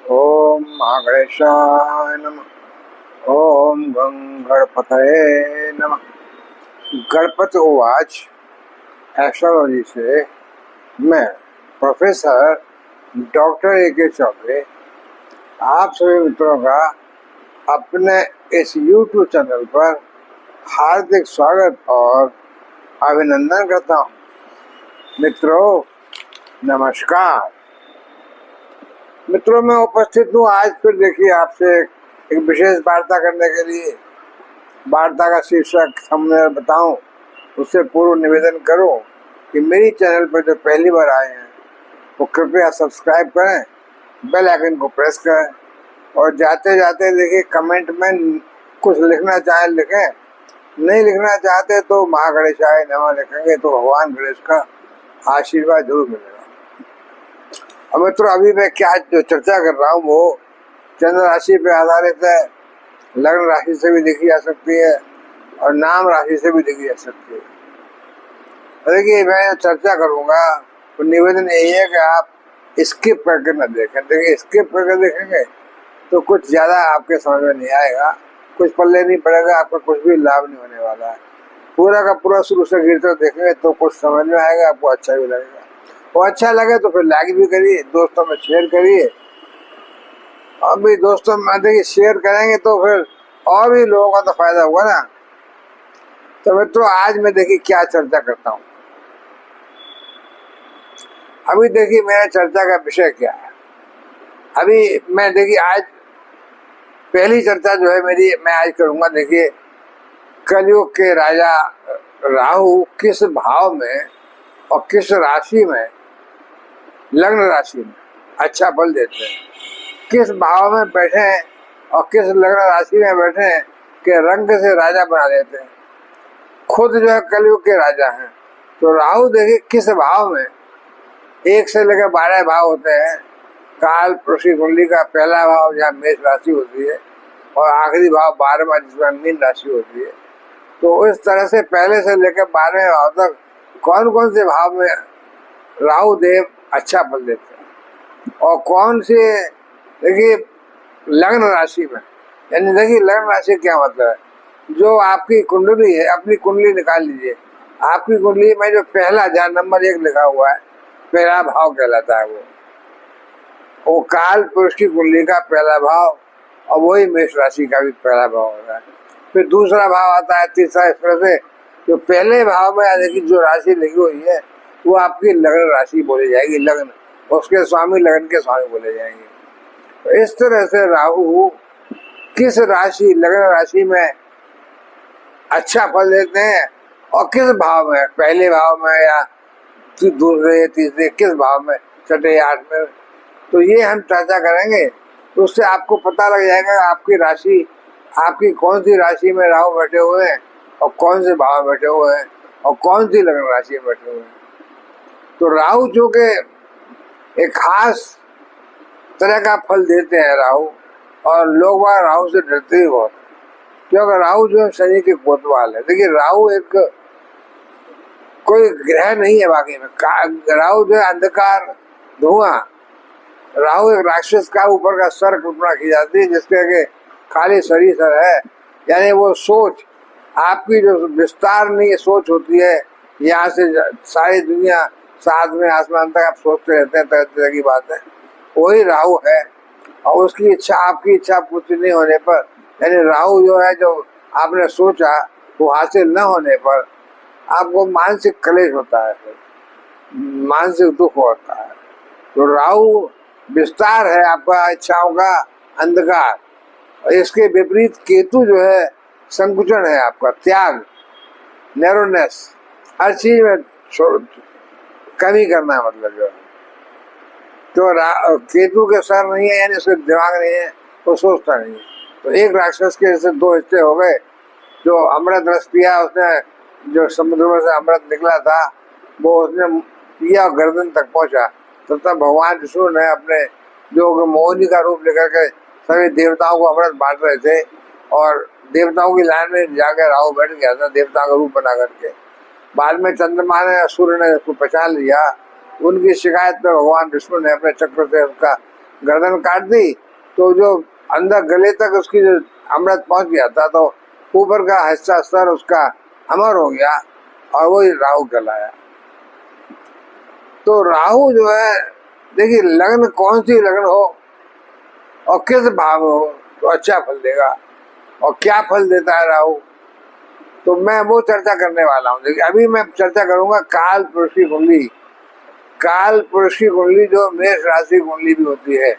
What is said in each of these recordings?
ओम महागणेशाय नमः। ओम गं गणपतये नमः। गणपति उवाच। एस्ट्रोलॉजी से मैं प्रोफेसर डॉक्टर ए.के. चौबे आप सभी मित्रों का अपने इस YouTube चैनल पर हार्दिक स्वागत और अभिनंदन करता हूँ। मित्रों नमस्कार। मित्रों मैं उपस्थित हूँ आज फिर देखिए आपसे एक विशेष वार्ता करने के लिए। वार्ता का शीर्षक हमने बताऊं उससे पूर्व निवेदन करूं कि मेरी चैनल पर जो पहली बार आए हैं वो कृपया सब्सक्राइब करें, बेल आइकन को प्रेस करें और जाते जाते देखिए कमेंट में कुछ लिखना चाहे लिखें, नहीं लिखना चाहते तो महागणेशाय नमः लिखेंगे तो भगवान गणेश का आशीर्वाद जरूर मिलेगा। अब मित्रों अभी मैं क्या जो चर्चा कर रहा हूँ वो चंद्र राशि पे आधारित है। लग्न राशि से भी देखी जा सकती है और नाम राशि से भी देखी जा सकती है। देखिए मैं चर्चा करूंगा तो निवेदन यही है कि आप स्किप करके न देखें। देखिए स्किप करके देखेंगे तो कुछ ज्यादा आपके समझ में नहीं आएगा, कुछ पल्ले नहीं पड़ेगा, आपका कुछ भी लाभ नहीं होने वाला है। पूरा का पूरा शुरू से गिरते देखेंगे तो कुछ समझ में आएगा, आपको अच्छा भी लगेगा। वो अच्छा लगे तो फिर लाइक भी करिए, दोस्तों में शेयर करिए। अभी दोस्तों में देखिए शेयर करेंगे तो फिर और भी लोगों का तो फायदा होगा ना। तो मित्रों आज मैं देखिए क्या चर्चा करता हूँ। अभी देखिए मेरा चर्चा का विषय क्या है। अभी मैं देखिए आज पहली चर्चा जो है मेरी मैं आज करूंगा। देखिए कलयुग के राजा राहु किस भाव में और किस राशि में, लग्न राशि में अच्छा फल देते हैं, किस भाव में बैठे और किस लग्न राशि में बैठे के रंग से राजा बना देते हैं। खुद जो है कलयुग के राजा हैं। तो राहु देखिए किस भाव में, 1 से लेकर 12 भाव होते हैं। काल पुरुषी कुंडली का पहला भाव जहाँ मेष राशि होती है और आखिरी भाव 12वां जिसमें मीन राशि होती है। तो इस तरह से पहले से लेकर 12वें भाव तक कौन कौन से भाव में राहु देव अच्छा फल देते हैं और कौन से देखिए लग्न राशि में। यानी देखिए लग्न राशि क्या मतलब है, जो आपकी कुंडली है अपनी कुंडली निकाल लीजिए। आपकी कुंडली में जो पहला जहाँ नंबर 1 लिखा हुआ है पहला भाव कहलाता है। वो काल पुरुष की कुंडली का पहला भाव और वही मेष राशि का भी पहला भाव होता है। फिर दूसरा भाव आता है, तीसरा। इस तरह से जो पहले भाव में देखिए जो राशि लिखी हुई है वो आपकी लग्न राशि बोली जाएगी। लग्न उसके स्वामी लग्न के स्वामी बोले जाएंगे। तो इस तरह से राहु किस राशि लग्न राशि में अच्छा फल देते हैं और किस भाव में, पहले भाव में या दूसरे तीसरे किस भाव में, छठे 8 में, तो ये हम चर्चा करेंगे। तो उससे आपको पता लग जाएगा आपकी राशि, आपकी कौन सी राशि में राहु बैठे हुए हैं और कौन से भाव बैठे हुए हैं और कौन सी लग्न राशि में बैठे हुए हैं। तो राहु जो के एक खास तरह का फल देते हैं राहु, और लोग वह राहु से डरते ही बहुत, क्योंकि राहु जो है शनि के कोतवाल है। देखिए राहु एक कोई ग्रह नहीं है बाकी में। राहु जो है अंधकार धुआं। राहु एक राक्षस का ऊपर का सर कल्पना की जाती है जिसके आगे खाली शरीर सर है। यानी वो सोच आपकी जो विस्तार नहीं सोच होती है, यहाँ से सारी दुनिया साथ में आसमान तक आप सोचते रहते हैं तरह तरह की बातें, वही राहु है। और उसकी इच्छा, आपकी इच्छा पूरी नहीं होने पर, यानी राहु जो है जो आपने सोचा वो हासिल न होने पर आपको मानसिक क्लेश होता है, मानसिक दुख होता है। तो राहु विस्तार है आपका, इच्छाओं का अंधकार। और इसके विपरीत केतु जो है संकुचन है आपका, त्याग, नैरोनेस, हर चीज में कमी करना है। मतलब जो तो केतु के सर नहीं है यानी उसके दिमाग नहीं है, वो सोचता नहीं है। तो एक राक्षस के जैसे 2 हिस्से हो गए। जो अमृत रस पिया उसने, जो समुद्र में से अमृत निकला था वो उसने पिया और गर्दन तक पहुंचा। तब तक भगवान विष्णु ने अपने जो मोहिनी का रूप लेकर के सभी देवताओं को अमृत बांट रहे थे और देवताओं की लाइन में जाकर राहु बैठ गया था देवता का रूप बना करके। बाद में चंद्रमा ने, सूर्य ने उसको पहचान लिया। उनकी शिकायत पर भगवान विष्णु ने अपने चक्र से उसका गर्दन काट दी तो जो अंदर गले तक उसकी जो अमृत पहुंच गया था, तो ऊपर का हिस्सा सर उसका अमर हो गया और वही राहु कहलाया। तो राहु जो है, देखिए लग्न कौन सी लग्न हो और किस भाव हो तो अच्छा फल देगा और क्या फल देता है राहु, तो मैं वो चर्चा करने वाला हूँ। देखिए अभी मैं चर्चा करूंगा काल पुरुष की कुंडली। काल पुरुष की कुंडली जो मेष राशि कुंडली भी होती है,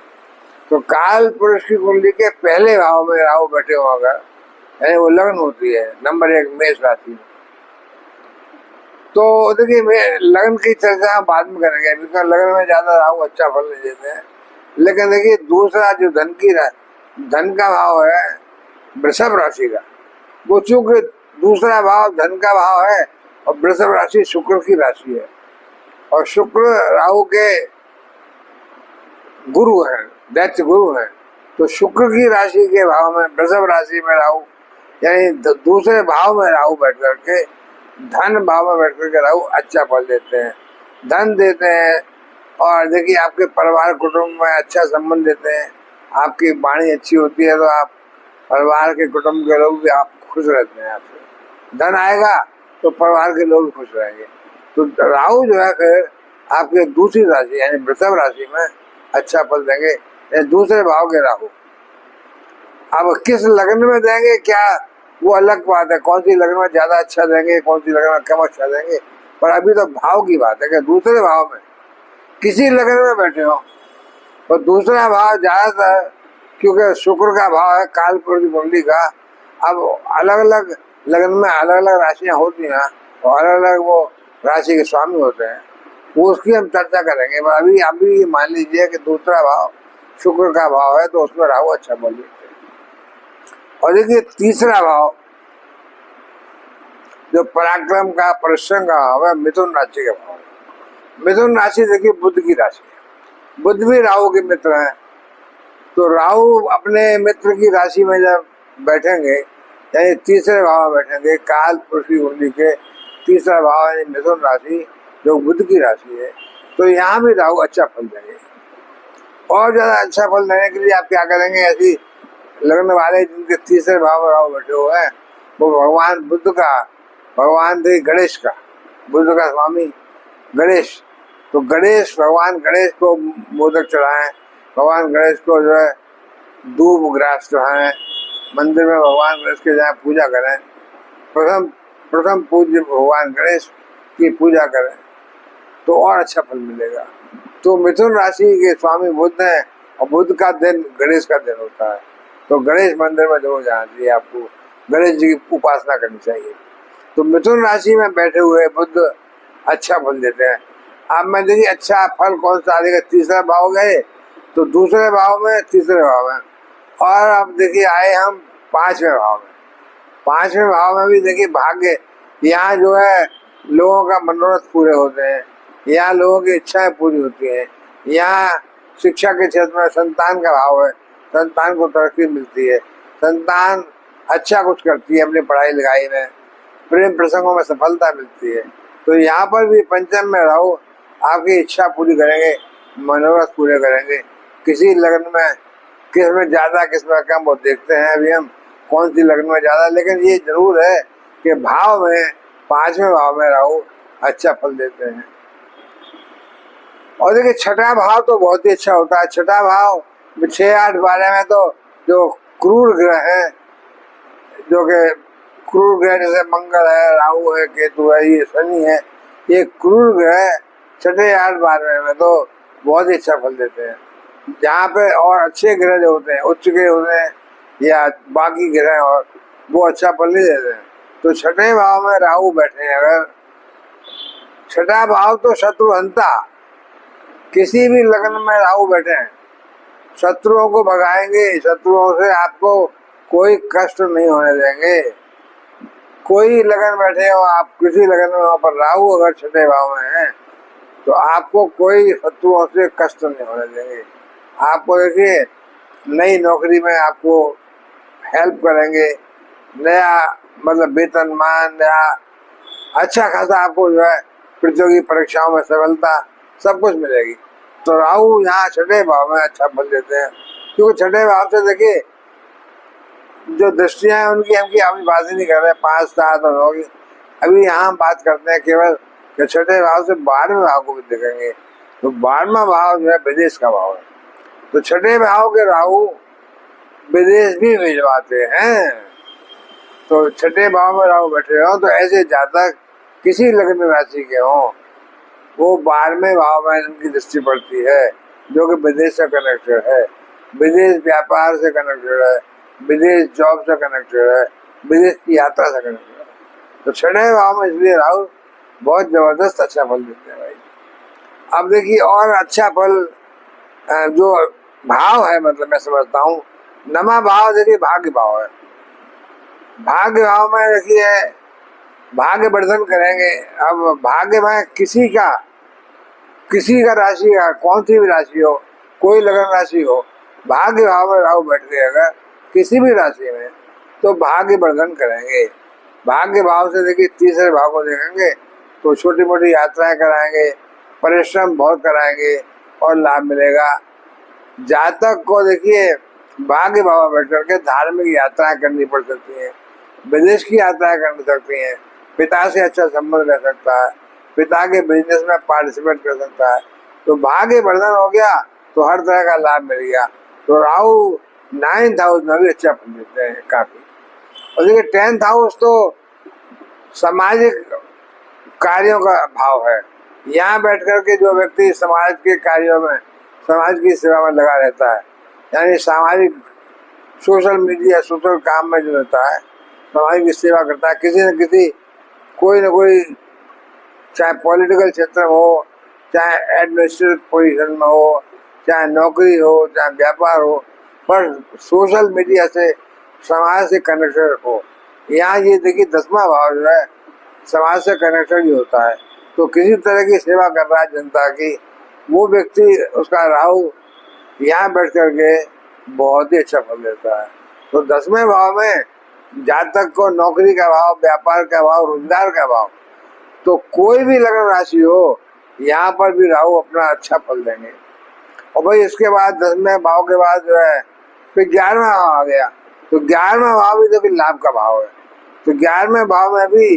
तो काल पुरुष की कुंडली के पहले भाव में राहु बैठे हो अगर, यानी वो लग्न होती है नंबर 1 मेष राशि में। तो देखिए लग्न की चर्चा हम बाद में करेंगे, अभी तो लग्न में ज्यादा राहु अच्छा फल नहीं देते हैं। लेकिन देखिए दूसरा जो धन का भाव है वृषभ राशि का, वो चूंकि दूसरा भाव धन का भाव है और वृषभ राशि शुक्र की राशि है और शुक्र राहु के गुरु है, दैत्य गुरु है। तो शुक्र की राशि के भाव में वृषभ राशि में राहु, यानी दूसरे भाव में राहु बैठ करके, धन भाव में बैठ करके राहु अच्छा फल देते हैं, धन देते हैं। और देखिए आपके परिवार कुटुंब में अच्छा संबंध देते हैं, आपकी वाणी अच्छी होती है तो आप परिवार के कुटुंब के लोग भी आप खुश रहते हैं। आपसे धन आएगा तो परिवार के लोग भी खुश रहेंगे। तो राहु जो है फिर आपके दूसरी राशि यानी वृषभ राशि में अच्छा फल देंगे, दूसरे भाव के राहु। अब किस लग्न में देंगे क्या, वो अलग बात है, कौन सी लग्न में ज्यादा अच्छा देंगे, कौन सी लग्न में कम अच्छा देंगे, पर अभी तो भाव की बात है कि दूसरे भाव में किसी लग्न में बैठे हो तो दूसरा भाव ज्यादातर, क्योंकि शुक्र का भाव है काल पुरुष कुंडली का। अब अलग अलग लग्न में अलग अलग राशियां होती हैं और अलग अलग वो राशि के स्वामी होते हैं, वो उसकी हम चर्चा करेंगे। पर अभी मान लीजिए कि दूसरा भाव शुक्र का भाव है तो उसमें राहु अच्छा बोल देते हैं। और देखिए तीसरा भाव जो पराक्रम का परिश्रम का भाव है मिथुन राशि का भाव है। मिथुन राशि देखिए बुध की राशि है, बुध भी राहु के मित्र हैं। तो राहु अपने मित्र की राशि में जब बैठेंगे यानी तीसरे भाव में बैठेंगे, काल पुरुष की कुंडली के तीसरा भाव यानी मिथुन राशि जो बुध की राशि है, तो यहाँ भी राहु अच्छा फल देंगे। और ज्यादा अच्छा फल देने के लिए आप क्या करेंगे, ऐसी लग्न वाले जिनके तीसरे भाव में राहु बैठे हुए हैं वो भगवान बुद्ध का, भगवान थे गणेश का, बुद्ध का स्वामी गणेश, तो गणेश भगवान गणेश को मोदक चढ़ाएं, भगवान गणेश को जो है दूब ग्रास चढ़ाएं, मंदिर में भगवान गणेश के जाए पूजा करें, प्रथम पूज्य भगवान गणेश की पूजा करें तो और अच्छा फल मिलेगा। तो मिथुन राशि के स्वामी बुध हैं और बुध का दिन गणेश का दिन होता है, तो गणेश मंदिर में जरूर जाना चाहिए, आपको गणेश जी की उपासना करनी चाहिए। तो मिथुन राशि में बैठे हुए बुध अच्छा फल देते हैं। अब मैं देखिए अच्छा फल कौन सा देगा, तीसरा भाव गए तो दूसरे भाव में, तीसरे भाव में, और अब देखिए आए हम 5वें भाव में। 5वें भाव में भी देखिए भाग्य, यहाँ जो है लोगों का मनोरथ पूरे होते हैं, यहाँ लोगों की इच्छाएं पूरी होती हैं, यहाँ शिक्षा के क्षेत्र में संतान का भाव है, संतान को तरक्की मिलती है, संतान अच्छा कुछ करती है अपनी पढ़ाई लिखाई में, प्रेम प्रसंगों में सफलता मिलती है। तो यहाँ पर भी पंचम में राहु आपकी इच्छा पूरी करेंगे, मनोरथ पूरे करेंगे। किसी लग्न में किस में ज्यादा किस में कम वो देखते हैं अभी हम, कौन सी लग्न में ज्यादा, लेकिन ये जरूर है कि भाव में 5वें भाव में राहु अच्छा फल देते हैं। और देखिए छठा भाव तो बहुत ही अच्छा होता है। छठा भाव 6, 8, 12 में तो जो क्रूर ग्रह है, जो कि क्रूर ग्रह जैसे मंगल है, राहु है, केतु है, ये शनि है, ये क्रूर ग्रह 6, 8, 12 में तो बहुत ही अच्छा फल देते हैं। जहाँ पे और अच्छे ग्रह जो होते हैं, उच्च ग्रह होते हैं या बाकी ग्रह, और वो अच्छा फल नहीं देते हैं। तो छठे भाव में राहु बैठे हैं अगर, छठा भाव तो शत्रुहंता, किसी भी लग्न में राहु बैठे हैं शत्रुओं को भगाएंगे, शत्रुओं से आपको कोई कष्ट नहीं होने देंगे। कोई लगन बैठे हो आप, किसी लगन में वहां पर राहु अगर छठे भाव में है तो आपको कोई शत्रुओं से कष्ट नहीं होने देंगे। आपको देखिए नई नौकरी में आपको हेल्प करेंगे, नया मतलब वेतनमान, नया अच्छा खासा आपको जो है प्रतियोगी परीक्षाओं में सफलता सब कुछ मिलेगी। तो राहु यहाँ छठे भाव में अच्छा फल देते हैं, क्योंकि छठे भाव से देखिए जो दृष्टियां हैं उनकी हमकी अभी बात ही नहीं कर रहे, 5, 7 और 9 की। अभी यहाँ हम बात करते हैं केवल कि छठे भाव से 12वें भाव को भी देखेंगे। तो 12वां भाव जो है विदेश का भाव है। तो छठे भाव के राहु विदेश भी भिजवाते हैं। तो छठे भाव में राहु बैठे हो तो ऐसे जातक किसी लग्न राशि के हों, वो 12वें भाव में उनकी दृष्टि पड़ती है, जो कि विदेश से कनेक्टेड है, विदेश व्यापार से कनेक्टेड है, विदेश जॉब से कनेक्टेड है, विदेश की यात्रा से कनेक्टेड है। तो छठे भाव में इसलिए राहु बहुत जबरदस्त अच्छा फल देते हैं भाई। अब देखिए और अच्छा फल जो भाव है, मतलब मैं समझता हूँ नमा भाव देखिए भाग्य भाव है। भाग्य भाव में देखिए भाग्य वर्धन करेंगे। अब भाग्य में किसी का राशि का, कौन सी भी राशि हो, कोई लगन राशि हो, भाग्य भाव में राहु बैठ गए अगर किसी भी राशि में, तो भाग्य वर्धन करेंगे। भाग्य भाव से देखिए तीसरे भाव को देखेंगे तो छोटी मोटी यात्राएं कराएंगे, परिश्रम बहुत कराएंगे और लाभ मिलेगा। जातक को देखिए भाग्य भाव बैठ करके धार्मिक यात्राएं करनी पड़ सकती हैं, विदेश की यात्राएं कर सकती हैं, पिता से अच्छा संबंध रह सकता है, पिता के बिजनेस में पार्टिसिपेट कर सकता है। तो भाग्य वर्धन हो गया तो हर तरह का लाभ मिल गया। तो राहु 9th हाउस में भी अच्छा फल देते हैं काफी। और देखिए 10th हाउस तो सामाजिक कार्यों का भाव है। यहाँ बैठ करके जो व्यक्ति समाज के कार्यों में, समाज की सेवा में लगा रहता है, यानी सामाजिक सोशल मीडिया, सोशल काम में जो रहता है, समाज की सेवा करता है, किसी न किसी कोई न कोई, चाहे पॉलिटिकल क्षेत्र में हो, चाहे एडमिनिस्ट्रेटिव पोजीशन में हो, चाहे नौकरी हो, चाहे व्यापार हो, पर सोशल मीडिया से समाज से कनेक्टेड हो। यहाँ ये देखिए 10वां भाव जो है समाज से कनेक्टेड ही होता है। तो किसी तरह की सेवा कर रहा है जनता की, वो व्यक्ति, उसका राहु यहाँ बैठ करके बहुत ही अच्छा फल देता है। तो 10वें भाव में जातक को नौकरी का भाव, व्यापार का भाव, रोजगार का भाव, तो कोई भी लगन राशि हो यहाँ पर भी राहु अपना अच्छा फल देंगे। और भाई इसके बाद 10वें भाव के बाद जो है फिर 11वां भाव आ गया। तो 11वां भाव भी देखिए लाभ का भाव है। तो 11वें भाव में भी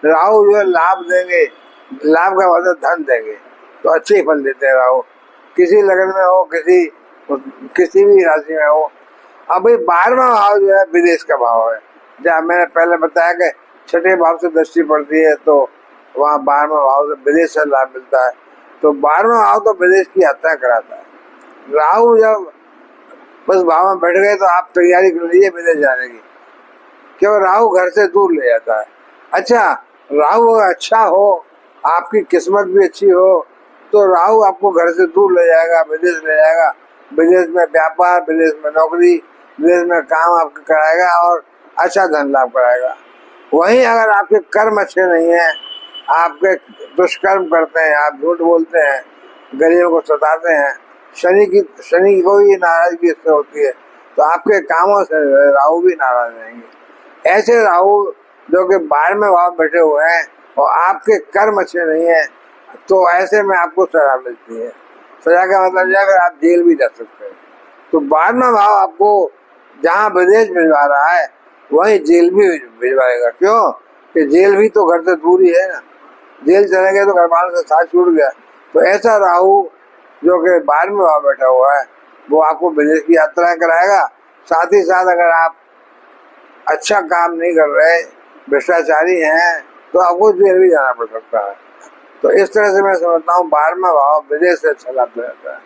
राहु जो है लाभ देंगे, लाभ का मतलब धन देंगे। तो अच्छे ही फल देते हैं राहु, किसी लगन में हो, किसी भी राशि में हो। अब भाई 12वां भाव जो है विदेश का भाव है। जहाँ मैंने पहले बताया कि छठे भाव से दृष्टि पड़ती है तो वहाँ 12वां भाव से विदेश से लाभ मिलता है। तो 12वां भाव तो विदेश की यात्रा कराता है। राहु जब बस भाव में बैठ गए तो आप तैयारी कर लीजिए विदेश जाने की, क्यों राहु घर से दूर ले जाता है। अच्छा, राहु अच्छा हो, आपकी किस्मत भी अच्छी हो, तो राहु आपको घर से दूर ले जाएगा, विदेश ले जाएगा। विदेश में व्यापार, विदेश में नौकरी, विदेश में काम आपको कराएगा और अच्छा धन लाभ कराएगा। वहीं अगर आपके कर्म अच्छे नहीं है, आपके दुष्कर्म करते हैं, आप झूठ बोलते हैं, गरीबों को सताते हैं, शनि को भी नाराजगी इससे होती है, तो आपके कामों से राहु भी नाराज रहेंगे। ऐसे राहु जो कि 12वें भाव बैठे हुए हैं और आपके कर्म अच्छे नहीं है, तो ऐसे में आपको सजा मिलती है। सजा का मतलब यह, अगर आप जेल भी जा सकते हैं। तो 12वां भाव आपको जहाँ विदेश भिजवा रहा है वहीं जेल भी भिजवाएगा। क्यों? कि जेल भी तो घर से दूर ही है ना, जेल चले गए तो घर वालों से साथ छूट गया। तो ऐसा राहु जो कि 12वें भाव बैठा हुआ है वो आपको विदेश की यात्राएं कराएगा। साथ ही साथ अगर आप अच्छा काम नहीं कर रहे, भ्रष्टाचारी हैं, तो आपको जेल भी जाना पड़ सकता है। तो इस तरह से मैं समझता हूँ 12वां भाव विदेश से अच्छा लाभ रहता है।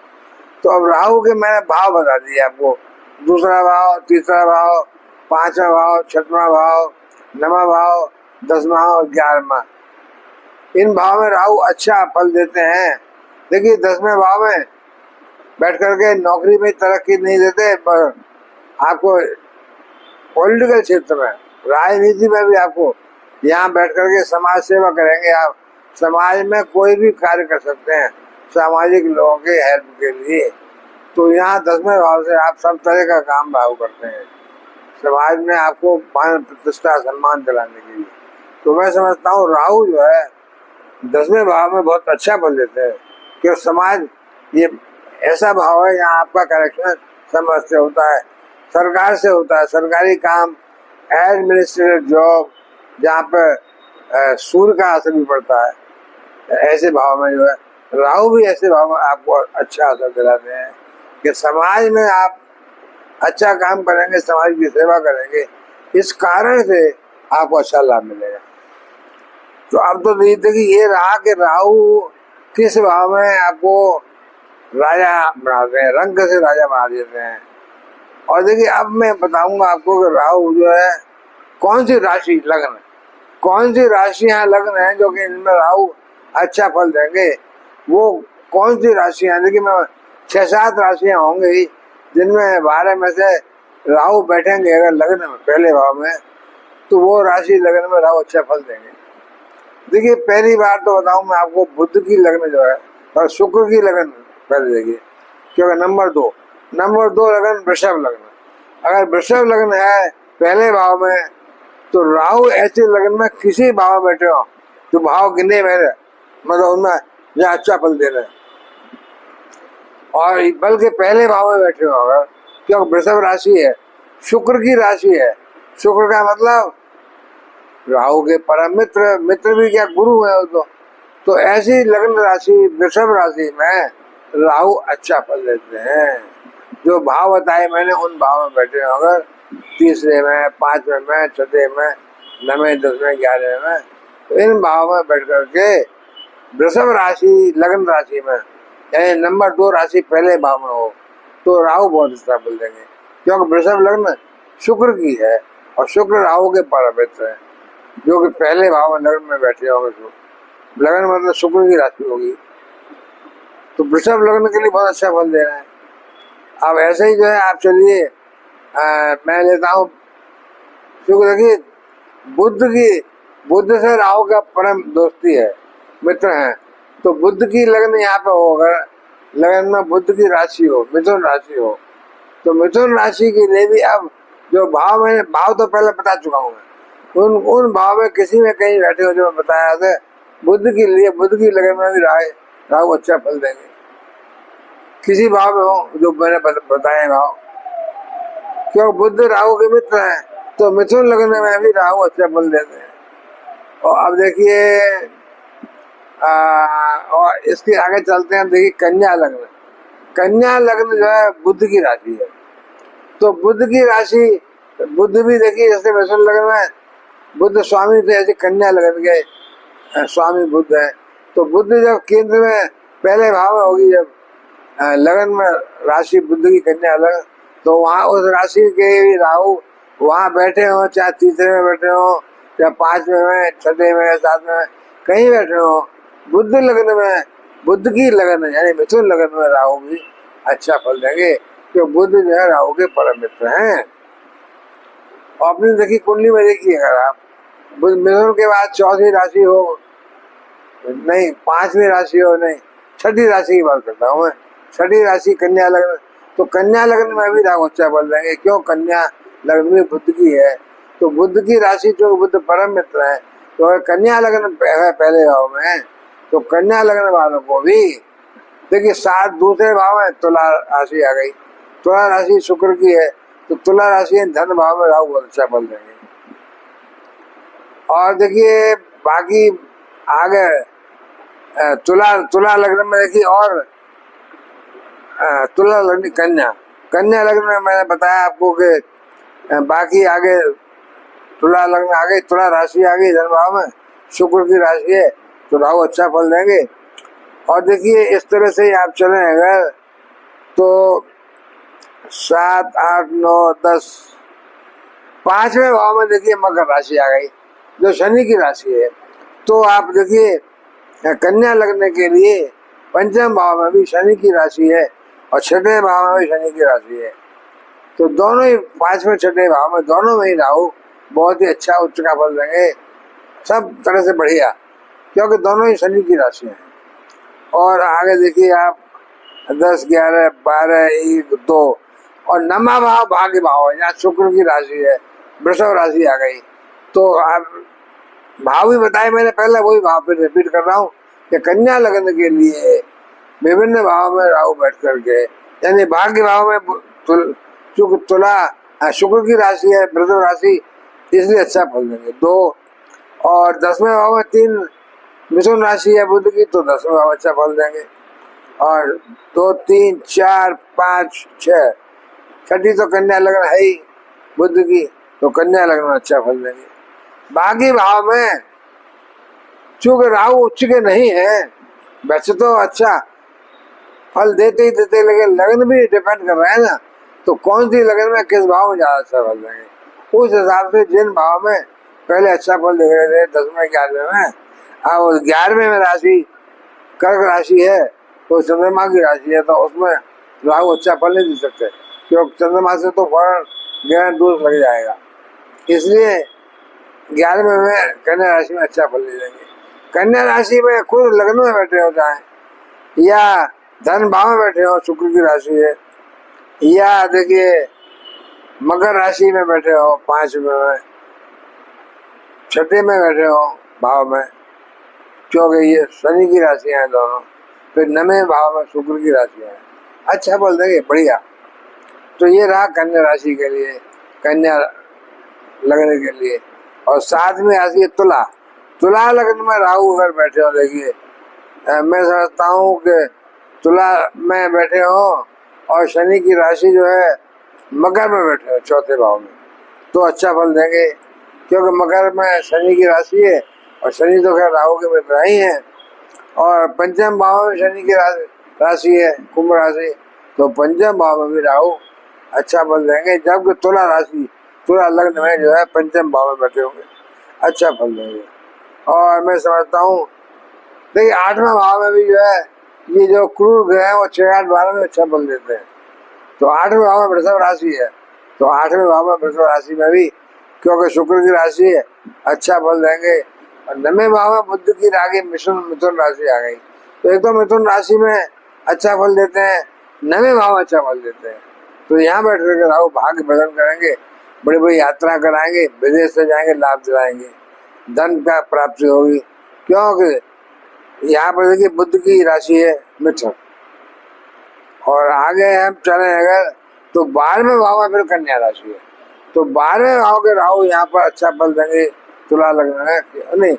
तो अब राहु के मैंने भाव बता दिए आपको, दूसरा भाव, तीसरा भाव, 5वां भाव, 6वां भाव, 9वां भाव, 10वां और 11वां, इन भाव में राहु अच्छा फल देते हैं। देखिए 10वें भाव में बैठ करके नौकरी में तरक्की नहीं देते, पर आपको पॉलिटिकल क्षेत्र में, राजनीति में भी आपको यहाँ बैठ करके समाज सेवा करेंगे। आप समाज में कोई भी कार्य कर सकते हैं सामाजिक लोगों के हेल्प के लिए। तो यहाँ 10वें भाव से आप सब तरह का काम राहु करते हैं समाज में आपको मान प्रतिष्ठा सम्मान दिलाने के लिए। तो मैं समझता हूँ राहु जो है 10वें भाव में बहुत अच्छा फल देते हैं कि समाज ये ऐसा भाव है यहाँ आपका कनेक्शन समाज से होता है, सरकार से होता है, सरकारी काम, एडमिनिस्ट्रेटिव जॉब, जहाँ पे सूर्य का असर भी पड़ता है, ऐसे भाव में जो है राहु भी ऐसे भाव में आपको अच्छा असर दिलाते हैं कि समाज में आप अच्छा काम करेंगे, समाज की सेवा करेंगे, इस कारण से आपको अच्छा लाभ मिलेगा। तो अब तो देखिए ये रहा कि राहु किस भाव में आपको राजा बनाते हैं, रंग से राजा बना देते हैं। और देखिए अब मैं बताऊंगा आपको कि राहु जो है कौन सी राशि लग्न, कौन सी राशियां लग्न है जो कि इनमें राहु अच्छा फल देंगे, वो कौन सी राशियां। देखिए मैं 6-7 राशियां होंगी जिनमें 12 में से राहु बैठेंगे अगर लग्न में पहले भाव में, तो वो राशि लग्न में राहु अच्छा फल देंगे। देखिए पहली बार तो बताऊं मैं आपको, बुध की लग्न जो है और शुक्र की लग्न पहले देखिए, क्योंकि नंबर दो लग्न वृषभ लग्न। अगर वृषभ लग्न है पहले भाव में, तो राहु ऐसे लग्न में किसी भाव में बैठे हो तो भाव गिने मेरे मतलब उनमें यह अच्छा फल दे रहे हैं, और बल्कि पहले भाव में बैठे हो अगर, क्योंकि वृषभ राशि है, शुक्र की राशि है। शुक्र का मतलब राहु के परम मित्र, मित्र भी क्या गुरु है वो तो ऐसी लग्न राशि वृषभ राशि में राहु अच्छा फल देते हैं। जो भाव बताए मैंने उन भाव में बैठे हो अगर, तीसरे में, 5वें में, 6ठे में, 9वें, 10वें, 11वें में, तो इन भाव में बैठ करके वृषभ राशि लग्न राशि में यानी नंबर 2 राशि पहले भाव में हो तो राहु बहुत अच्छा फल देंगे, क्योंकि वृषभ लग्न शुक्र की है और शुक्र राहु के परम मित्र है, जो कि पहले भाव में लग्न में बैठे होंगे। लग्न मतलब शुक्र की राशि होगी, तो वृषभ लग्न के लिए बहुत अच्छा फल दे रहे हैं। अब ऐसे ही जो है आप चलिए मैं लेता हूँ शुक्र की, बुद्ध से राहु का परम दोस्ती है, मित्र हैं, तो बुद्ध की लग्न यहाँ पे हो, अगर लग्न में बुद्ध की राशि हो, मिथुन राशि हो, तो मिथुन राशि के लिए भी अब जो भाव मैंने भाव तो पहले बता चुका हूँ मैं, उन भाव में किसी में कहीं बैठे हो जो मैं बताया था, बुद्ध के लिए बुद्ध की लगन में भी राहु अच्छा फल देंगे। किसी भाव में हो जो मैंने बताया भाव, क्यों बुद्ध राहु के मित्र हैं तो मिथुन लगन में भी राहु अच्छा फल देते हैं। और अब देखिए और इसके आगे चलते हैं, देखिए कन्या लग्न। कन्या लग्न जो है बुद्ध की राशि है, तो बुद्ध की राशि, बुद्ध भी देखिए जैसे मिथुन लग्न में बुद्ध स्वामी थे, ऐसे कन्या लग्न के स्वामी बुद्ध है। तो बुद्ध जब केंद्र में पहले भाव में होगी, जब लगन में राशि बुद्ध की कन्या लगन, तो वहाँ उस राशि के भी राहु वहाँ बैठे हो, चाहे तीसरे में बैठे हो, चाहे 5वें में, 6ठे में, 7वें में, कहीं बैठे हो, बुद्ध लगन में, बुद्ध की लगन यानी मिथुन लगन में राहु भी अच्छा फल देंगे, क्योंकि बुद्ध जो है राहु के परम मित्र हैं। और अपनी देखिए कुंडली में देखिए, अगर आप मिथुन के बाद चौथी राशि हो, नहीं 5वीं राशि हो, नहीं 6ठी राशि की बात करता हूँ मैं, 6ठी राशि कन्या लग्न, तो कन्या लग्न में भी राहु अच्छा फल देंगे, क्यों कन्या लग्न में बुद्ध की है, तो बुद्ध की राशि जो बुद्ध परम मित्र है, तो अगर कन्या लग्न पहले भाव में, तो कन्या लग्न वालों को भी देखिए 7 दूसरे भाव में तुला राशि आ गई, तुला राशि शुक्र की है, तो तुला राशि धन भाव में राहु बहुत अच्छा फल देंगे। और देखिए बाकी आगे तुला लग्न में देखिए, और तुला लग्न कन्या लग्न में मैंने बताया आपको कि बाकी आगे तुला लग्न आ गई, तुला राशि आ गई धन भाव में, शुक्र की राशि है, तो राहु अच्छा फल देंगे। और देखिए इस तरह से आप चले अगर, तो 7, 8, 9, 10, 5वें भाव में देखिए मकर राशि आ गई जो शनि की राशि है, तो आप देखिए कन्या लगने के लिए 5वें भाव में भी शनि की राशि है और 6ठे भाव में भी शनि की राशि है, तो दोनों ही 5वें 6ठे भाव में दोनों में ही राहु बहुत ही अच्छा उच्च का फल देंगे, सब तरह से बढ़िया, क्योंकि दोनों ही शनि की राशि हैं। और आगे देखिए आप 10, 11, 12, 1, 2 और 9वां भाव भाग्य भाव है, यहाँ शुक्र की राशि है, वृषभ राशि आ गई, तो आप भाव भी बताए मैंने पहले, वही भाव पे रिपीट कर रहा हूँ कि कन्या लगन के लिए विभिन्न भाव में राहु बैठ करके, यानी भाग्य भाव में चूंकि तुला शुक्र की राशि है, वृषभ राशि, इसलिए अच्छा फल देंगे। 2 और 10वें भाव में 3 मिथुन राशि है बुध की, तो 10वें भाव अच्छा फल देंगे। और 2, 3, 4, 5, 6, छठी तो कन्या लग्न है ही बुध की, तो कन्या लग्न में अच्छा फल देंगे। बाकी भाव में चूंकि राहु उच्च के नहीं है, वैसे तो अच्छा फल देते ही देते, लेकिन लग्न भी डिपेंड कर रहा है ना, तो कौन सी लग्न में किस भाव में ज्यादा अच्छा फल देंगे, उस हिसाब से जिन भाव में पहले अच्छा फल देख रहे थे 10वें 11वें में, अब 11वें में राशि कर्क राशि है, तो चंद्रमा की राशि है, तो उसमें राहु अच्छा फल नहीं दे सकते, क्योंकि चंद्रमा से तो फौरन ग्रहण दूर लग जाएगा। इसलिए 11वें में कन्या राशि में अच्छा फल नहीं देंगे। कन्या राशि में खुद लग्न में बैठे हो जाए, या धन भाव में बैठे हो, शुक्र की राशि है, या देखिए मकर राशि में बैठे हो 5वें में, 6ठे में बैठे हो भाव में, क्योंकि ये शनि की राशि है दोनों, फिर 9वें भाव में शुक्र की राशि है, अच्छा बोल देंगे, बढ़िया। तो ये रहा कन्या राशि के लिए, कन्या लगने के लिए। और 7वीं राशि है तुला। तुला लग्न में राहु अगर बैठे हो, देखिए मैं समझता हूँ कि तुला में बैठे हो और शनि की राशि जो है मकर में बैठे हो 4थे भाव में, तो अच्छा फल देंगे, क्योंकि मकर में शनि की राशि है, और शनि तो खैर राहु के मित्र ही है, और 5म भाव में शनि की राशि है कुंभ राशि, तो 5म भाव में भी राहु अच्छा फल देंगे, जबकि तुला राशि, तुला लग्न में जो है 5म भाव में बैठे होंगे, अच्छा फल देंगे। और मैं समझता हूँ देखिए 8वें भाव में भी जो है ये जो क्रूर ग्रह है वो 6, 8, 12 में अच्छा फल देते हैं। तो 8वें भाव में वृषभ राशि है, तो 8वें भाव में वृषभ राशि में भी, क्योंकि शुक्र की राशि है, अच्छा फल देंगे। और 9वें भाव में बुध की राशि मिथुन राशि आ गई, तो एक तो मिथुन राशि में अच्छा फल देते हैं, 9वें भाव में अच्छा फल देते हैं। तो यहाँ बैठ करके राहु भाग्य प्रदान करेंगे, बड़ी बड़ी यात्रा कराएंगे, विदेश से जाएंगे, लाभ दिलाएंगे, धन का प्राप्ति होगी, क्योंकि यहाँ पर देखिए बुध की राशि है मिथुन। और आगे हम चले अगर तो 12वें भाव में फिर कन्या राशि है, तो 12वें भाव के राहु यहाँ पर अच्छा फल देंगे तुला लग्न में, नहीं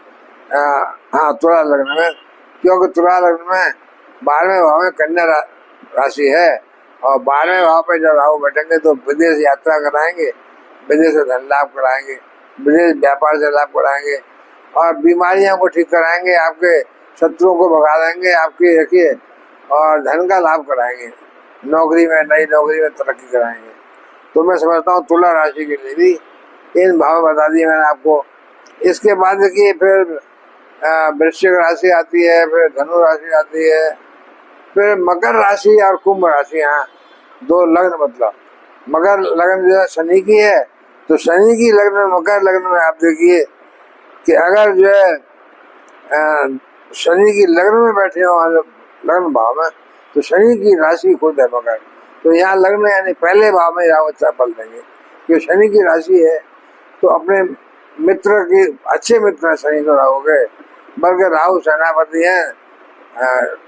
हाँ तुला लग्न में, क्योंकि तुला लग्न में 12वें भाव में कन्या राशि है, और 12वें भाव पे जब राहु बैठेंगे तो विदेश यात्रा कराएंगे, विदेश से धन लाभ कराएंगे, विदेश व्यापार से लाभ कराएंगे, और बीमारियों को ठीक कराएंगे, आपके शत्रुओं को भगा देंगे आपकी, देखिए, और धन का लाभ कराएंगे, नौकरी में, नई नौकरी में तरक्की कराएंगे। तो मैं समझता हूँ तुला राशि के लिए भी इन भाव बता दिए मैंने आपको। इसके बाद देखिए फिर वृश्चिक राशि आती है, फिर धनु राशि आती है, फिर मकर राशि और कुंभ राशि, यहाँ 2 लग्न, मतलब मकर लग्न जो है शनि की है, तो शनि की लग्न में, मकर लग्न में आप देखिए कि अगर जो है शनि की लग्न में बैठे हो लग्न भाव में, तो शनि की राशि खुद है मकर, तो यहाँ लग्न यानी पहले भाव में राहु अच्छा फल देंगे, क्योंकि शनि की राशि है, तो अपने मित्र की अच्छे मित्र हैं शनि तो राहु के, बल्कि राहु सेनापति हैं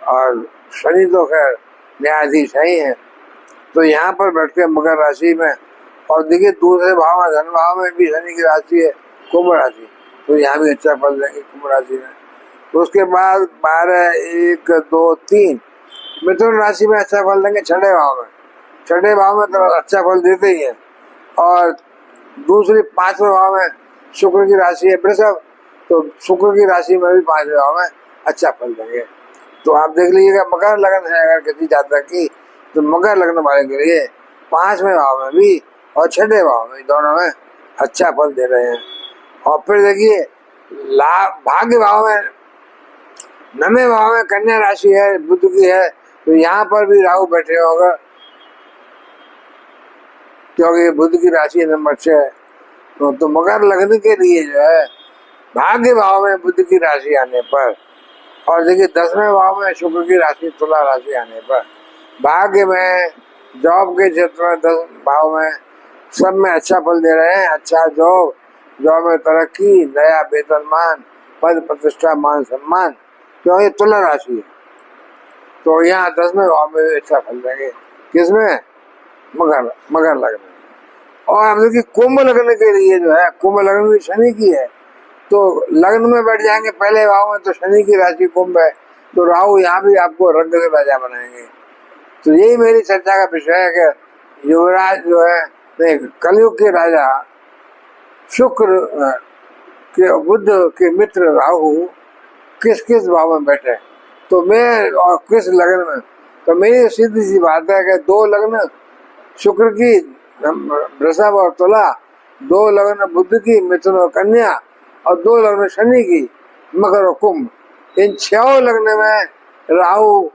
और शनि तो खैर न्यायाधीश ही है। तो यहाँ पर बैठ के मकर राशि में, और देखिए दूसरे भाव में धन भाव में भी शनि की राशि है कुंभ राशि, तो यहाँ भी अच्छा फल देंगे कुंभ राशि में। तो उसके बाद 12, 1, 2, 3 मिथुन राशि में अच्छा फल देंगे 6ठे भाव में, 6ठे भाव में तो अच्छा फल देते ही है। और दूसरी 5वें भाव में शुक्र की राशि है वृषभ, तो शुक्र की राशि में भी 5वें भाव में अच्छा फल देंगे। तो आप देख लीजिएगा मकर लग्न है अगर किसी जातक की, तो मकर लग्न वाले के लिए 5वें भाव में भी और 6ठे भाव में दोनों में अच्छा फल दे रहे हैं। और फिर देखिए लाभ भाग्य भाव में 9वें भाव में कन्या राशि है, बुध की है, तो यहाँ पर भी राहु बैठे होगा, क्योंकि बुध की राशि नंबर 6, तो मकर लग्न के लिए जो है भाग्य भाव में बुध की राशि आने पर, और देखिए 10वें भाव में शुक्र की राशि तुला राशि आने पर, भाग्य में, जॉब के क्षेत्र में 10 भाव में सब में अच्छा फल दे रहे हैं। अच्छा जॉब, जॉब में तरक्की, नया वेतनमान, पद प्रतिष्ठा, मान सम्मान, क्योंकि तुला राशि है। तो यहाँ 10वें भाव में अच्छा फल देंगे। किसमें? मकर लग्न में। और हम देखिए कुंभ लग्न के लिए जो है, कुंभ लग्न भी शनि की है, तो लग्न में बैठ जाएंगे पहले भाव में, तो शनि की राशि कुंभ है, तो राहु यहाँ भी आपको रंग से राजा बनाएंगे। तो यही मेरी चर्चा का विषय है कि युवराज जो है, कलयुग के राजा शुक्र के बुध के मित्र राहु किस किस भाव में बैठे, तो मैं और किस लग्न में। तो मेरी सीधी सी बात है कि 2 लग्न शुक्र की वृषभ और तुला, 2 लग्न बुध की मिथुन और कन्या, और 2 लग्न शनि की मकर और कुंभ। इन 6 लग्न में राहु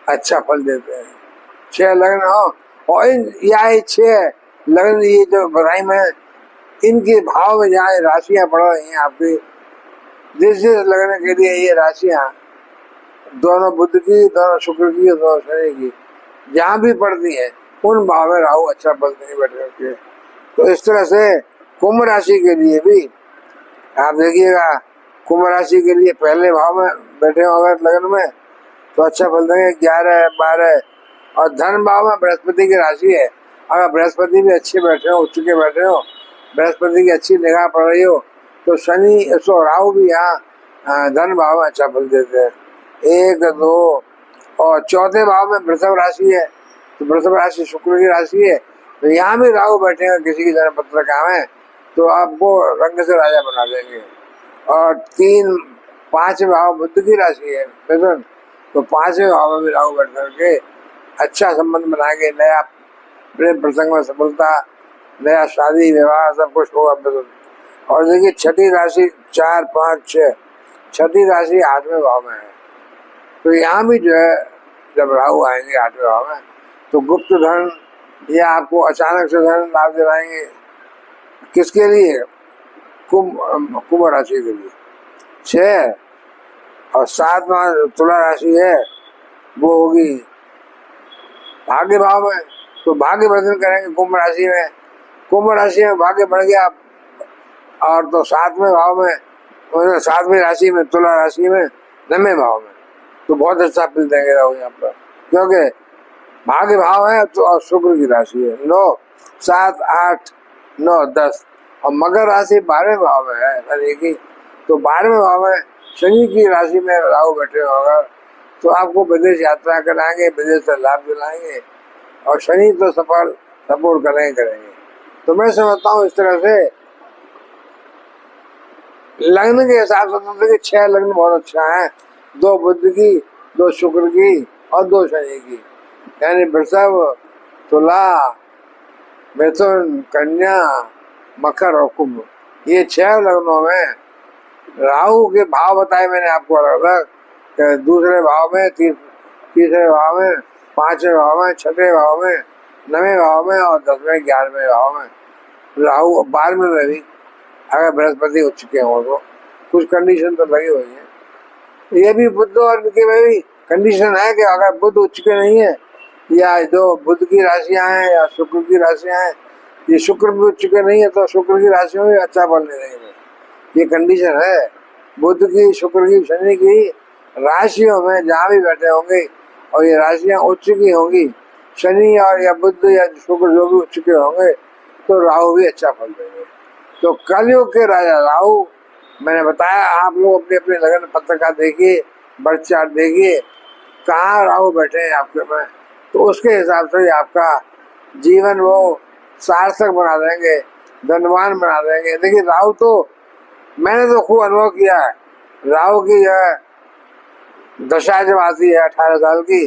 अच्छा फल देते हैं। 6 लग्न हो, और इन 6 लग्न ये जो बनाई में, इनके भाव में जहाँ राशियां पड़ रही हैं आपकी, जिस लग्न के लिए ये राशियां, दोनों बुध की, दोनों शुक्र की और दोनों शनि की जहाँ भी पड़ती है, उन भाव में राहु अच्छा फल नहीं बैठ करके। तो इस तरह से कुंभ राशि के लिए भी आप देखिएगा, कुंभ राशि के लिए पहले भाव में बैठे हो अगर लग्न में, तो अच्छा फल देंगे। 11, 12 और धन भाव में बृहस्पति की राशि है, अगर बृहस्पति भी अच्छे बैठे हो, उच्च के बैठे हो, बृहस्पति की अच्छी निगाह पड़ रही हो, तो शनि सो राहु भी यहाँ धन भाव में अच्छा फल देते हैं। 1, 2 और चौथे भाव में वृषभ राशि है, तो वृषभ राशि शुक्र की राशि है, तो यहाँ भी राहु बैठेगा किसी की जन्म पत्रिका में, तो आपको रंग से राजा बना देंगे। और 3, 5 भाव बुध की राशि है मिथुन, तो 5वें भाव में भी राहु बैठ करके अच्छा संबंध बनाएंगे, नया प्रेम प्रसंग में सफलता, नया शादी विवाह सब कुछ होगा मिथुन। और देखिए छठी राशि 4, 5, 6, छठी राशि 8वें भाव में है, तो यहाँ भी जो है जब राहु आएंगे 8वें भाव में, तो गुप्त धन या आपको अचानक से धन लाभ दिलाएंगे। किसके लिए? कुंभ राशि के लिए। 6 और 7 तुला राशि है, वो होगी भाग्य भाव में, तो भाग्य वर्धन करेंगे कुंभ राशि में। कुंभ राशि में भाग्य बढ़ गया, और तो 7वें भाव में, 7वीं राशि में, तुला राशि में, 9वें भाव में, तो बहुत अच्छा फल देंगे राहु यहाँ पर, क्योंकि भाग्य भाव है तो और शुक्र की राशि है। 9, 7, 8, 9, 10 और मकर राशि 12वें भाव में है शनि की, तो 12वें भाव में शनि की राशि में राहु बैठे होगा, तो आपको विदेश यात्रा कराएंगे, विदेश से लाभ दिलाएंगे, और शनि तो सपोर्ट करेंगे। तो मैं समझता हूँ इस तरह से लग्न के हिसाब से तो देखिए 6 लग्न बहुत अच्छा है, 2 बुध की, 2 शुक्र की और 2 शनि की, यानी वृषभ, तुला, मिथुन, कन्या, मकर और कुंभ, ये 6 लग्नों में राहु के भाव बताए मैंने आपको अलग अलग, दूसरे भाव में, तीसरे भाव में, 5वें भाव में, 6ठे भाव में, 9वें भाव में और 10वें 11वें भाव में राहु। 12वें में भी अगर बृहस्पति उच्च के हो तो कुछ कंडीशन तो लगी हुई है। ये भी बुध और इनके में भी कंडीशन है कि अगर बुध उच्च के नहीं है, या जो बुध की राशियां हैं या शुक्र की राशियां हैं, ये शुक्र भी उच्च के नहीं है, तो शुक्र की राशियों में अच्छा फल नहीं देंगे, ये कंडीशन है। बुध की, शुक्र की, शनि की राशियों में जहाँ भी बैठे होंगे और ये राशियां उच्च की होंगी, शनि और या बुध या शुक्र जो भी उच्च के होंगे, तो राहु भी अच्छा फल देंगे। तो कलयुग के राजा राहु, मैंने बताया, आप लोग अपने अपने लगन पत्रिका देखिए, बर्थ चार्ट देखिए, कहाँ राहु बैठे हैं आपके में, तो उसके हिसाब से आपका जीवन वो सार्थक बना देंगे, धनवान बना देंगे। देखिए राहु तो मैंने तो खूब अनुभव किया है, राहु की जो है दशा जब आती है 18 साल की,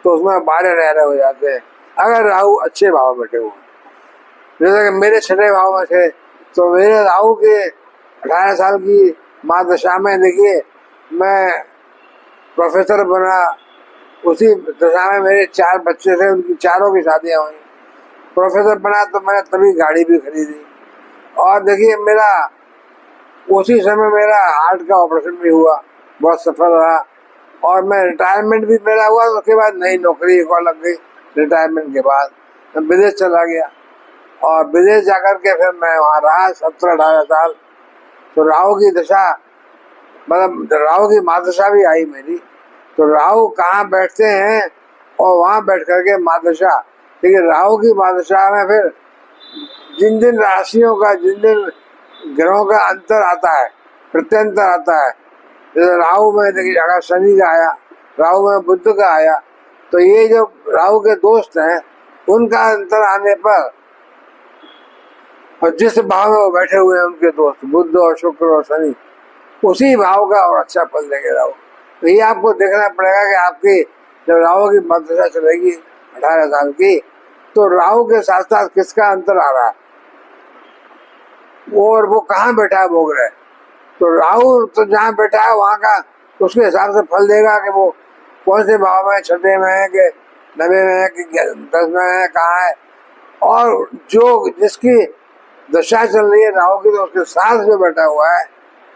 तो उसमें 12 नहरे हो जाते हैं अगर राहु अच्छे भाव बैठे हुए। जैसे कि मेरे 6ठे भाव में थे, तो मेरे राहु के 18 साल की माँ दशा में देखिए मैं प्रोफेसर बना, उसी दशा में मेरे 4 बच्चे थे, उनकी चारों की शादियां हुई, प्रोफेसर बना तो मैंने तभी गाड़ी भी खरीदी, और देखिए मेरा उसी समय मेरा हार्ट का ऑपरेशन भी हुआ, बहुत सफल रहा, और मैं रिटायरमेंट भी मेरा हुआ, उसके बाद नई नौकरी एक और लग गई। रिटायरमेंट के बाद मैं विदेश चला गया, और विदेश जाकर के फिर मैं वहाँ रहा 17-18 साल। तो राहु की दशा, मतलब राहु की महादशा भी आई मेरी, तो राहु कहाँ बैठते हैं और वहां बैठ करके महादशा, लेकिन राहु की महादशा में फिर जिन जिन राशियों का, जिन जिन ग्रहों का अंतर आता है, प्रत्यंतर आता है, जैसे राहु में देखिए अगर शनि का आया, राहु में बुध का आया, तो ये जो राहु के दोस्त हैं उनका अंतर आने पर, और जिस भाव में वो बैठे हुए हैं उनके दोस्त बुध और शुक्र और शनि, उसी भाव का और अच्छा फल देंगे राहु। तो ये आपको देखना पड़ेगा कि आपकी जब राहु की महादशा चलेगी 18 साल की, तो राहु के साथ साथ किसका अंतर आ रहा है और वो कहाँ बैठा है भोग रहे। तो राहु तो जहाँ बैठा है वहाँ का उसके हिसाब से फल देगा कि वो कौन से भाव में, छठे में है कि 9वें में है कि 10 में है, कहाँ है, और जो जिसकी दशा चल रही है राहु की, तो उसके साथ जो बैठा हुआ है,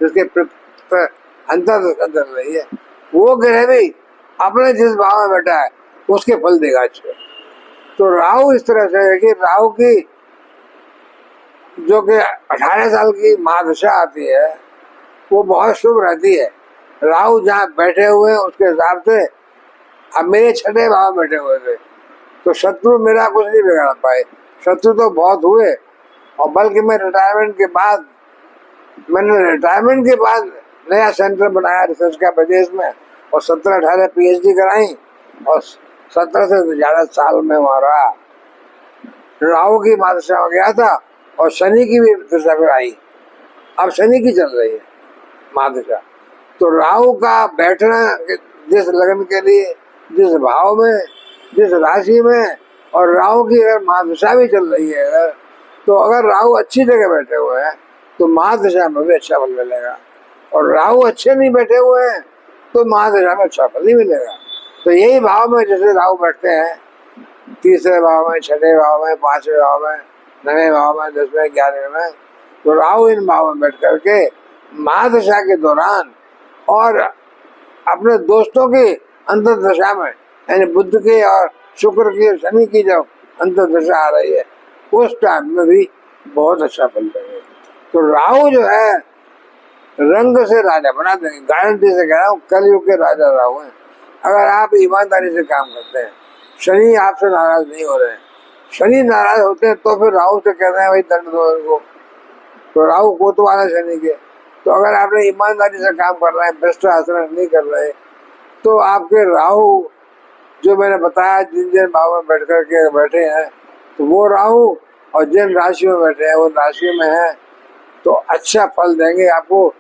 जिसके अंतर दशा चल रही है, वो ग्रह भी अपने जिस भाव में बैठा है उसके फल देगा अच्छे। तो राहु इस तरह से है कि राहु की जो कि 18 साल की महादशा आती है वो बहुत शुभ रहती है। राहु जहाँ बैठे हुए हैं उसके हिसाब से, अब मेरे छठे भाव में बैठे हुए थे तो शत्रु मेरा कुछ नहीं बिगाड़ पाए, शत्रु तो बहुत हुए, और बल्कि मैं रिटायरमेंट के बाद नया सेंटर बनाया रिसर्च का प्रदेश में, और 17-18 PhD कराई, और 17 से ज्यादा साल में वहाँ रहा। राहु की महादशा में गया था और शनि की भी दशा में आई, अब शनि की चल रही है महादशा। तो राहु का बैठना जिस लग्न के लिए, जिस भाव में, जिस राशि में, और राहु की अगर महादशा भी चल रही है, तो अगर राहु अच्छी जगह बैठे हुए हैं तो महादशा में भी अच्छा फल मिलेगा, और राहु अच्छे नहीं बैठे हुए हैं तो महादशा में अच्छा फल नहीं मिलेगा। तो यही भाव में जैसे राहु बैठते हैं, तीसरे भाव में, छठे भाव में, 5वें भाव में, 9वें भाव में, 10वें, 11वें में, तो राहु इन भाव में बैठ करके महादशा के दौरान और अपने दोस्तों की अंतर्दशा में, यानी बुध की और शुक्र की, शनि की जब अंतर्दशा आ रही है उस टाइम में भी बहुत अच्छा फल देंगे। तो राहु जो है रंग से राजा बना देंगे, गारंटी से कह रहा हूँ, कलयुग के राजा राहु हैं। अगर आप ईमानदारी से काम करते हैं, शनि आपसे नाराज नहीं हो रहे हैं, शनि नाराज होते हैं तो फिर राहु से कहते हैं भाई दंड दो इनको, तो राहु कोतवाल है शनि के। तो अगर आपने ईमानदारी से काम कर रहे हैं, भ्रष्ट आचरण नहीं कर रहे, तो आपके राहु जो मैंने बताया जिन जिन भाव में बैठ करके बैठे हैं, तो वो राहु और जिन राशियों में बैठे हैं वो राशियों में है, तो अच्छा फल देंगे आपको,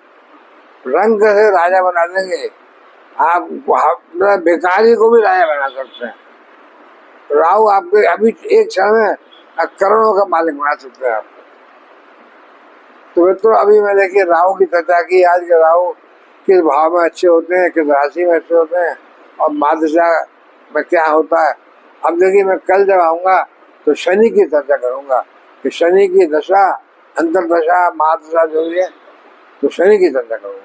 रंग से राजा बना देंगे। आप भिखारी को भी राजा बना सकते हैं। राहु आपके अभी एक क्षण में करोड़ों का मालिक बना सकते हैं आपको। तो मित्रों, अभी मैं देखिए राहु की चर्चा की, आज के राहु किस भाव में अच्छे होते हैं, किस राशि में अच्छे होते हैं, और महादशा में क्या होता है। अब देखिए मैं कल जब आऊँगा तो शनि की चर्चा करूँगा कि शनि की दशा, अंतर्दशा, महादशा जो भी है, तो शनि की चर्चा करूँगा।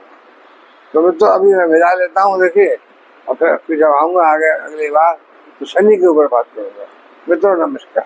तो मित्रों, अभी मैं विदा लेता हूँ देखिए, और फिर जब आऊँगा आगे अगली बार तो शनि के ऊपर बात करूँगा। मित्रों नमस्कार।